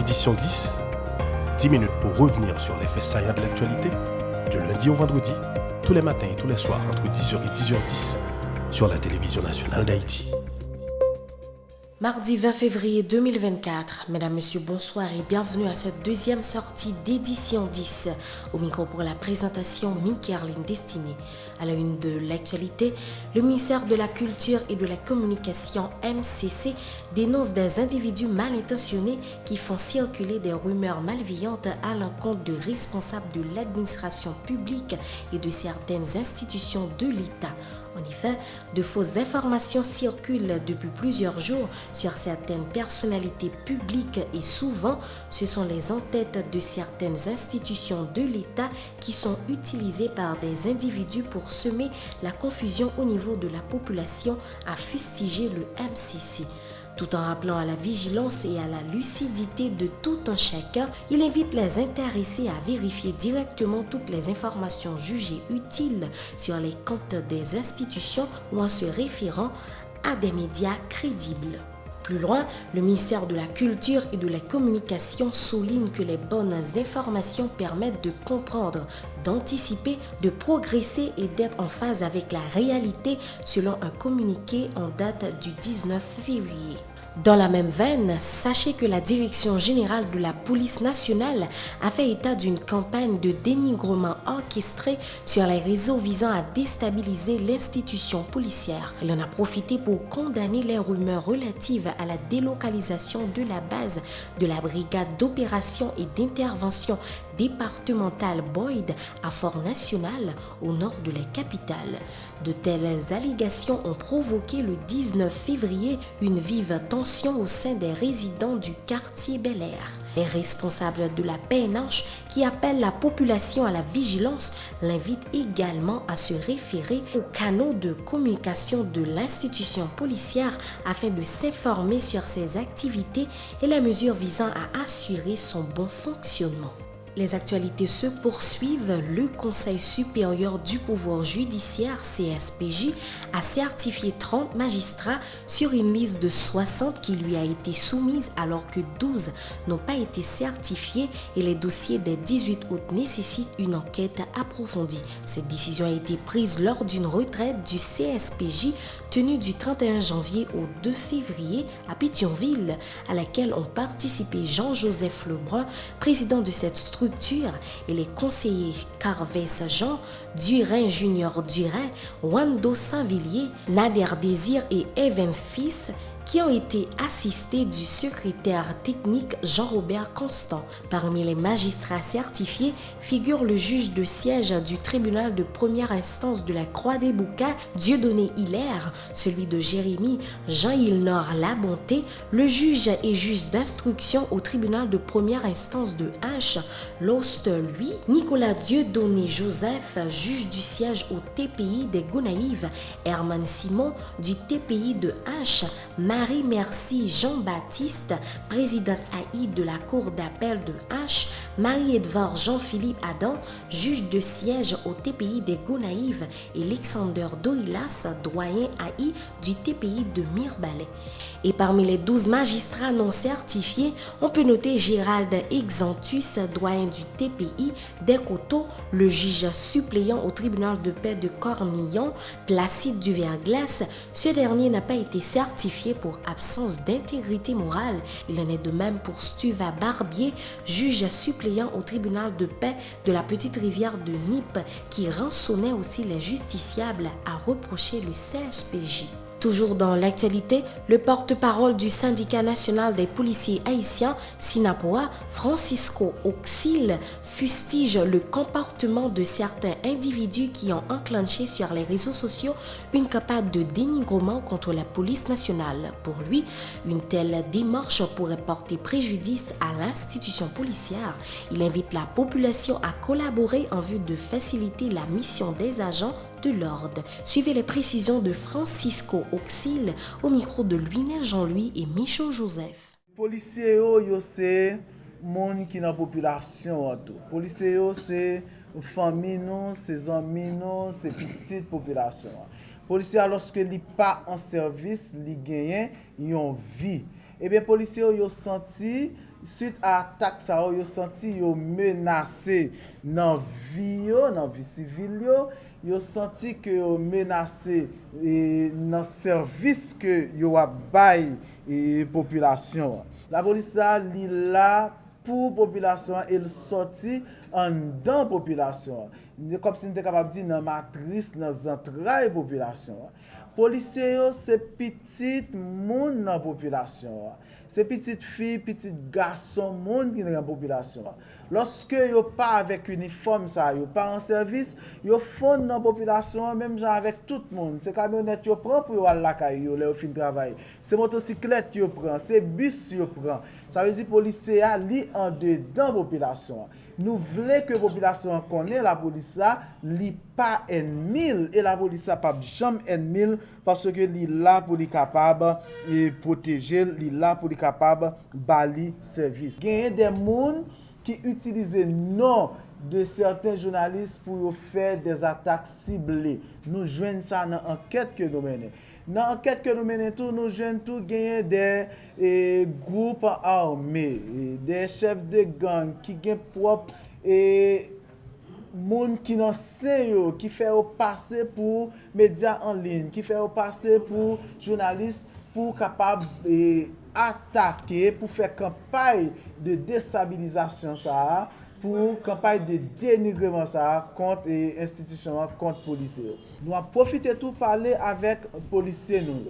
Édition 10, 10 minutes pour revenir sur les faits saillants de l'actualité, du lundi au vendredi, tous les matins et tous les soirs entre 10h et 10h10 sur la télévision nationale d'Haïti. Mardi 20 février 2024, mesdames, messieurs, bonsoir et bienvenue à cette deuxième sortie d'édition 10. Au micro pour la présentation, Mickaëline Destinée. À la une de l'actualité, le ministère de la Culture et de la Communication, MCC, dénonce des individus mal intentionnés qui font circuler des rumeurs malveillantes à l'encontre de responsables de l'administration publique et de certaines institutions de l'État. En effet, de fausses informations circulent depuis plusieurs jours sur certaines personnalités publiques et souvent, ce sont les en-têtes de certaines institutions de l'État qui sont utilisées par des individus pour semer la confusion au niveau de la population, a fustigé le MCC. Tout en rappelant à la vigilance et à la lucidité de tout un chacun, il invite les intéressés à vérifier directement toutes les informations jugées utiles sur les comptes des institutions ou en se référant à des médias crédibles. Plus loin, le ministère de la Culture et de la Communication souligne que les bonnes informations permettent de comprendre, d'anticiper, de progresser et d'être en phase avec la réalité selon un communiqué en date du 19 février. Dans la même veine, sachez que la Direction générale de la police nationale a fait état d'une campagne de dénigrement orchestrée sur les réseaux visant à déstabiliser l'institution policière. Elle en a profité pour condamner les rumeurs relatives à la délocalisation de la base de la brigade d'opération et d'intervention départementale Boyd à Fort-National, au nord de la capitale. De telles allégations ont provoqué le 19 février une vive tension au sein des résidents du quartier Bel-Air. Les responsables de la PNH, qui appellent la population à la vigilance, l'invitent également à se référer aux canaux de communication de l'institution policière afin de s'informer sur ses activités et les mesures visant à assurer son bon fonctionnement. Les actualités se poursuivent. Le Conseil supérieur du pouvoir judiciaire, CSPJ, a certifié 30 magistrats sur une liste de 60 qui lui a été soumise alors que 12 n'ont pas été certifiés et les dossiers des 18 autres nécessitent une enquête approfondie. Cette décision a été prise lors d'une retraite du CSPJ tenue du 31 janvier au 2 février à Pétionville, à laquelle ont participé Jean-Joseph Lebrun, président de cette structure, et les conseillers Carves Jean, Durin Junior Durin, Wando Saint-Villiers, Nader Désir et Evans Fils, qui ont été assistés du secrétaire technique Jean-Robert Constant. Parmi les magistrats certifiés figure le juge de siège du tribunal de première instance de la Croix-des-Boucats, Dieudonné Hilaire, celui de Jérémy Jean-Ilnor Labonté, le juge et juge d'instruction au tribunal de première instance de H, Lost lui, Nicolas Dieudonné Joseph, juge du siège au TPI des Gonaïves, Herman Simon du TPI de H, Marie-Merci Jean-Baptiste, présidente AI de la Cour d'appel de H, Marie-Edvard Jean-Philippe Adam, juge de siège au TPI des Gonaïves et Alexander Dorilas, doyen AI du TPI de Mirbalais. Et parmi les 12 magistrats non certifiés, on peut noter Gérald Exantus, doyen du TPI d'Ecoto, le juge suppléant au tribunal de paix de Cornillon, Placide Duverglas. Ce dernier n'a pas été certifié pour absence d'intégrité morale. Il en est de même pour Stuva Barbier, juge suppléant au tribunal de paix de la Petite Rivière de Nippes, qui rançonnait aussi les justiciables, a reproché le CSPJ. Toujours dans l'actualité, le porte-parole du syndicat national des policiers haïtiens, SINAPOA, Francisco Auxil, fustige le comportement de certains individus qui ont enclenché sur les réseaux sociaux une campagne de dénigrement contre la police nationale. Pour lui, une telle démarche pourrait porter préjudice à l'institution policière. Il invite la population à collaborer en vue de faciliter la mission des agents de l'ordre. Suivez les précisions de Francisco Auxil au micro de Lionel Jean-Louis et Michaud Joseph. Policiers yo c'est monde qui dans population tout. Policiers c'est famille nous, c'est amis nous, c'est petite population. Policiers lorsque li pas en service, li gagne une vie. Et bien policiers yo senti suite à attaque ça yo senti yo menacé dans vie civile yo senti que yo menacé dans service que yo a bay population. La police li là pour population elle sorti en dans population. Comme si nous était capable de dire dans matrice dans entrailles population. Policiers c'est petit monde dans population. C'est petite fille, petit garçon monde qui dans la population. Lorsque yo pas avec uniforme ça, yo pas en service, yo font dans population même genre avec tout le monde. C'est camionnette yo prend pour yo aller la caille yo là fin travail. C'est motocyclette yo prend, c'est bus yo prend. Ça veut dire policier a li en dedans population. Nous voulons que la population connaisse la police là, li pas ennemi et la police a pas jamais ennemi parce que li là pour li capable et protéger, li là pour li capable bali service. Il y a des gens qui utilisent nom de certains journalistes pour faire des attaques ciblées. Nous joignons ça dans l'enquête que nous menons. Dans l'enquête que nous menons, nous joignons tout gagner des groupes armés, des chefs de gang qui ont propre et monde qui n'en sait qui fait passer pour médias en ligne, qui fait passer pour journalistes pour capable attaquer, pour faire campagne de déstabilisation ça, pour campagne de dénigrement ça contre institution, contre policiers. Nous avons profité tout parler avec policiers nous.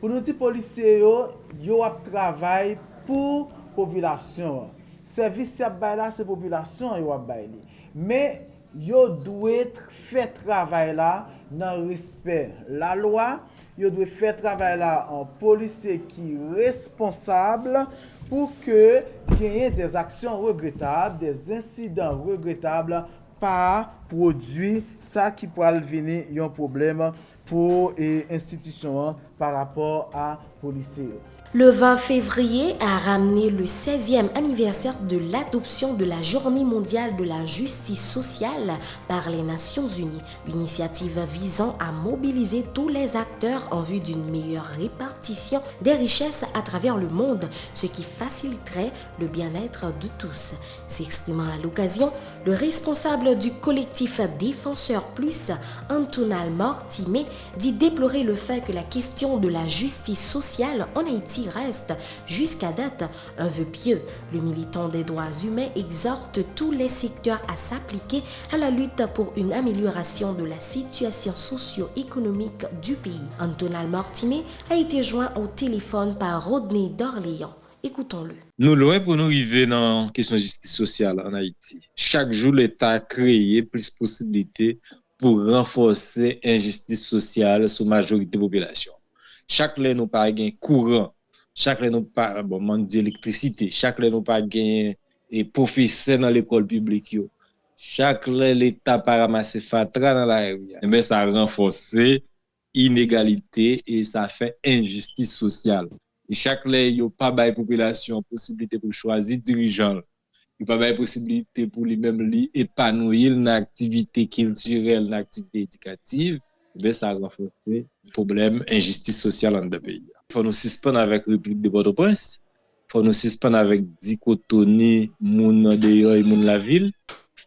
Pour nous dire policiers yo travail pour population. Service y a là c'est population yo a mais yo doit faire travail là dans respect la loi, yo doit faire travail là en policier qui responsable pour que gagner des actions regrettables, des incidents regrettables pas produit ça qui pourrait venir un problème pour institution par rapport à policiers. Le 20 février a ramené le 16e anniversaire de l'adoption de la Journée mondiale de la justice sociale par les Nations Unies, initiative visant à mobiliser tous les acteurs en vue d'une meilleure répartition des richesses à travers le monde, ce qui faciliterait le bien-être de tous. S'exprimant à l'occasion, le responsable du collectif Défenseurs Plus, Antonal Mortimé, dit déplorer le fait que la question de la justice sociale en Haïti reste jusqu'à date un vœu pieux. Le militant des droits humains exhorte tous les secteurs à s'appliquer à la lutte pour une amélioration de la situation socio-économique du pays. Antonal Mortimé a été joint au téléphone par Rodney d'Orléans. Écoutons-le. Nous loin pour nous arriver dans la question de justice sociale en Haïti. Chaque jour, l'État a créé plus de possibilités pour renforcer l'injustice sociale sur la majorité de la population. Chaque année, nous pas gain courant. Chaque année, nous pas d'électricité. Chaque année, nous pas gain professeurs dans l'école publique. Chaque année, l'État pas ramasser fatra dans la rue. Mais ça renforce l'inégalité et ça fait injustice sociale. Et chaque année, il n'y a pas de population possibilité pour choisir dirigeant. Il n'y a pas de possibilité pour lui-même épanouir une activité culturelle, une activité éducative. Mais ça renforce le problème injustice sociale dans le pays. Il faut nous suspendre avec la République de Port-au-Prince. Il faut nous suspendre avec dichotomie moun dehors et moun la ville.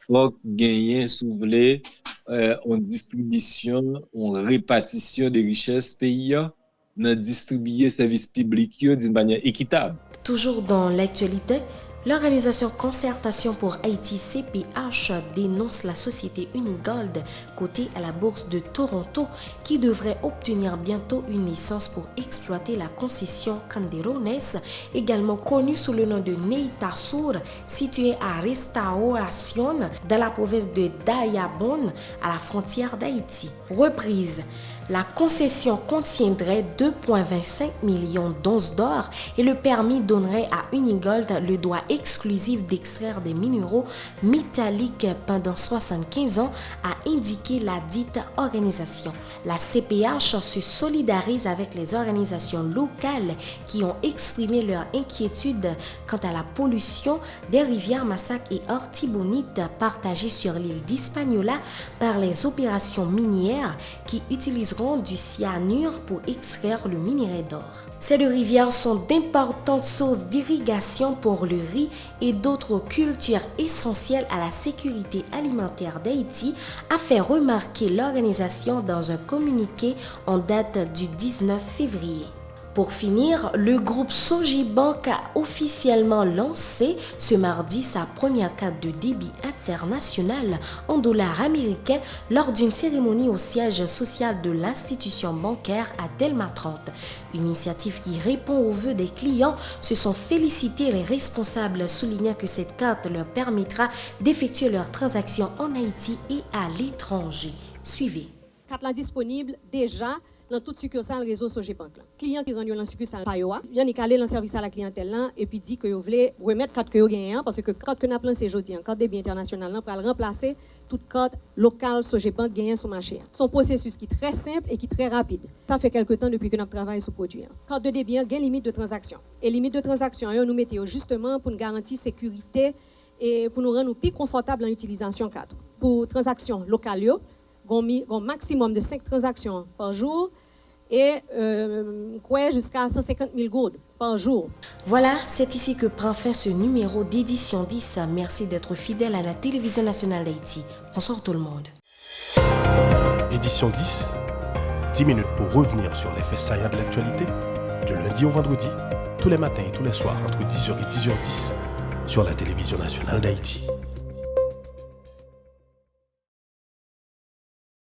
Il faut gagner, soulever en distribution, en répartition des richesses pays, dans distribuer services publics d'une manière équitable. Toujours dans l'actualité, l'organisation Concertation pour Haïti CPH dénonce la société Unigold cotée à la bourse de Toronto qui devrait obtenir bientôt une licence pour exploiter la concession Canderones, également connue sous le nom de Neitasur, située à Restauration dans la province de Dayabon à la frontière d'Haïti. Reprise. La concession contiendrait 2,25 millions d'onces d'or et le permis donnerait à Unigold le droit exclusif d'extraire des minéraux métalliques pendant 75 ans, a indiqué la dite organisation. La CPH se solidarise avec les organisations locales qui ont exprimé leur inquiétude quant à la pollution des rivières Massac et Ortibonite partagées sur l'île d'Hispaniola par les opérations minières qui utilisent utiliseront du cyanure pour extraire le minerai d'or. Ces deux rivières sont d'importantes sources d'irrigation pour le riz et d'autres cultures essentielles à la sécurité alimentaire d'Haïti, a fait remarquer l'organisation dans un communiqué en date du 19 février. Pour finir, le groupe Sojibank a officiellement lancé ce mardi sa première carte de débit internationale en dollars américains lors d'une cérémonie au siège social de l'institution bancaire à Delma 30. Une initiative qui répond aux vœux des clients. Se sont félicités les responsables, soulignant que cette carte leur permettra d'effectuer leurs transactions en Haïti et à l'étranger. Suivez. Carte là disponible déjà dans toute succursale réseau Sojibank. Client qui rentre dans la succursale Payoa, il y a aller dans le service à la clientèle là et puis dit que vous voulez remettre carte que vous gagnez parce que carte que nous avons lancé aujourd'hui, carte débit international là pour remplacer toute carte locale Sojibank gagnée sur le marché. Son processus qui est très simple et qui est très rapide. Ça fait quelque temps depuis que nous travaillons sur le produit. Carte de débit gagne limite de transaction. Et limite de transaction, nous mettons justement pour nous garantir sécurité et pour nous rendre plus confortable dans l'utilisation carte. Pour transactions locales, un maximum de 5 transactions par jour et jusqu'à 150 000 gourdes par jour. Voilà, c'est ici que prend fin ce numéro d'édition 10. Merci d'être fidèle à la télévision nationale d'Haïti. Bonsoir tout le monde. Édition 10, 10 minutes pour revenir sur les faits saillants de l'actualité, du lundi au vendredi, tous les matins et tous les soirs entre 10h et 10h10 sur la télévision nationale d'Haïti.